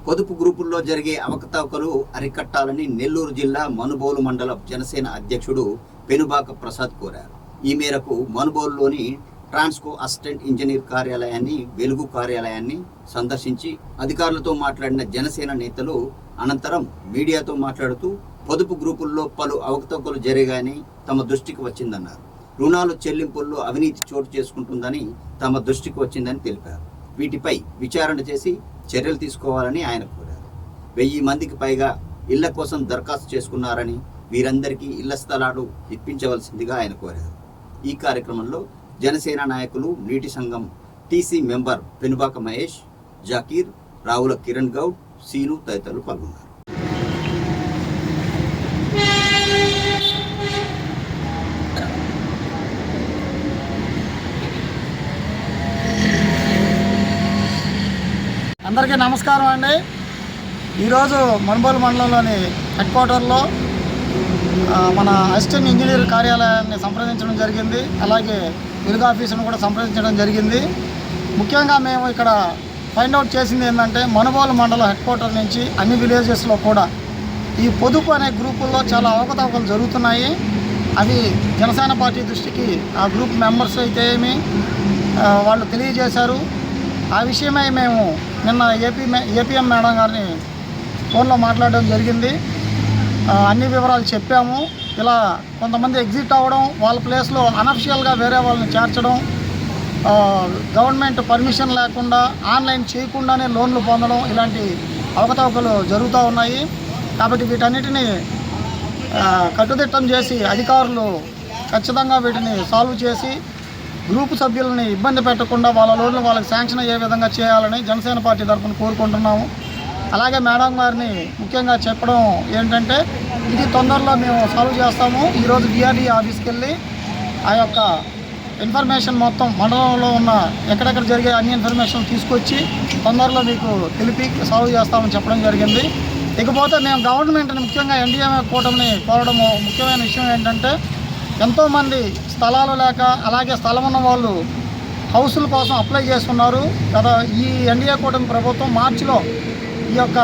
పొదుపు గ్రూపుల్లో జరిగే అవకతవకలు అరికట్టాలని నెల్లూరు జిల్లా మనుబోలు మండల జనసేన అధ్యక్షుడు పెనుబాక ప్రసాద్ కోరారు. ఈ మేరకు మనుబోలులోని ట్రాన్స్కో అసిస్టెంట్ ఇంజనీర్ కార్యాలయాన్ని, వెలుగు కార్యాలయాన్ని సందర్శించి అధికారులతో మాట్లాడిన జనసేన నేతలు అనంతరం మీడియాతో మాట్లాడుతూ పొదుపు గ్రూపుల్లో పలు అవకతవకలు జరిగాయని తమ దృష్టికి వచ్చిందన్నారు. రుణాలు చెల్లింపుల్లో అవినీతి చోటు చేసుకుంటుందని తమ దృష్టికి వచ్చిందని తెలిపారు. వీటిపై విచారణ చేసి చర్యలు తీసుకోవాలని ఆయన కోరారు. 1000 మందికి పైగా ఇళ్ల కోసం దరఖాస్తు చేసుకున్నారని, వీరందరికీ ఇళ్ల స్థలాలు ఇప్పించవలసిందిగా ఆయన కోరారు. ఈ కార్యక్రమంలో జనసేన నాయకులు, నీటి సంఘం టీసీ మెంబర్ పెనుబాక మహేష్, జాకీర్, రావుల కిరణ్ గౌడ్, సీను తదితరులు పాల్గొన్నారు. అందరికీ నమస్కారం అండి. ఈరోజు మనుబోలు మండలంలోని హెడ్ క్వార్టర్లో మన అసిస్టెంట్ ఇంజనీర్ కార్యాలయాన్ని సంప్రదించడం జరిగింది. అలాగే వెలుగు ఆఫీసును కూడా సంప్రదించడం జరిగింది. ముఖ్యంగా మేము ఇక్కడ ఫైండ్ అవుట్ చేసింది ఏంటంటే, మనుబోలు మండలం హెడ్ క్వార్టర్ నుంచి అన్ని విలేజెస్లో కూడా ఈ పొదుపు అనే గ్రూపుల్లో చాలా అవకతవకలు జరుగుతున్నాయి. అవి జనసేన పార్టీ దృష్టికి ఆ గ్రూప్ మెంబర్స్ అయితే ఏమి వాళ్ళు తెలియజేశారు. ఆ విషయమై మేము నిన్న ఏపీఎం మేడం గారిని ఫోన్లో మాట్లాడడం జరిగింది. అన్ని వివరాలు చెప్పాము. ఇలా కొంతమంది ఎగ్జిట్ అవ్వడం, వాళ్ళ ప్లేస్లో అనఫిషియల్గా వేరే వాళ్ళని చేర్చడం, గవర్నమెంట్ పర్మిషన్ లేకుండా ఆన్లైన్ చేయకుండానే లోన్లు పొందడం, ఇలాంటి అవకతవకలు జరుగుతూ ఉన్నాయి. కాబట్టి వీటన్నిటినీ కట్టుదిట్టం చేసి అధికారులు ఖచ్చితంగా వీటిని సాల్వ్ చేసి గ్రూపు సభ్యులని ఇబ్బంది పెట్టకుండా వాళ్ళ లోన్లు వాళ్ళకి శాంక్షన్ అయ్యే విధంగా చేయాలని జనసేన పార్టీ తరఫున కోరుకుంటున్నాము. అలాగే మేడం గారిని ముఖ్యంగా చెప్పడం ఏంటంటే, ఇది తొందరలో మేము సాల్వ్ చేస్తాము. ఈరోజు డిఆర్డీ ఆఫీస్కి వెళ్ళి ఆ యొక్క ఇన్ఫర్మేషన్ మొత్తం మండలంలో ఉన్న ఎక్కడెక్కడ జరిగే అన్ని ఇన్ఫర్మేషన్ తీసుకొచ్చి తొందరలో మీకు తెలిపి సాల్వ్ చేస్తామని చెప్పడం జరిగింది. ఇకపోతే మేము గవర్నమెంట్ని, ముఖ్యంగా ఎన్డీఏ కూటమిని కోరడం ముఖ్యమైన విషయం ఏంటంటే, ఎంతోమంది స్థలాలు లేక, అలాగే స్థలం ఉన్న వాళ్ళు హౌసుల కోసం అప్లై చేసుకున్నారు కదా. ఈ ఎన్డీఏ కూటమి ప్రభుత్వం మార్చిలో ఈ యొక్క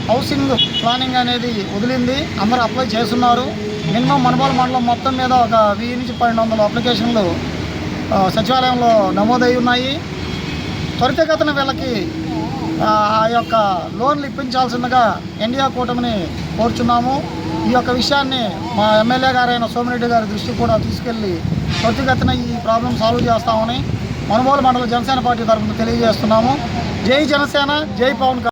హౌసింగ్ ప్లానింగ్ అనేది వదిలింది. అందరూ అప్లై చేస్తున్నారు. మినిమం మనుబోలు మండలం మొత్తం మీద ఒక 1000 నుంచి 1200 అప్లికేషన్లు సచివాలయంలో నమోదై ఉన్నాయి. త్వరితగతిన వీళ్ళకి ఆ యొక్క లోన్లు ఇప్పించాల్సిందిగా ఎన్డీఏ కూటమిని కోరుచున్నాము. ఈ యొక్క విషయాన్ని మా ఎమ్మెల్యే గారైన సోమిరెడ్డి గారి దృష్టికి కూడా తీసుకెళ్లి త్వరితగతిన ఈ ప్రాబ్లం సాల్వ్ చేస్తామని మనుబోలు మండల జనసేన పార్టీ తరఫున తెలియజేస్తున్నాము. జై జనసేన, జై పవన్.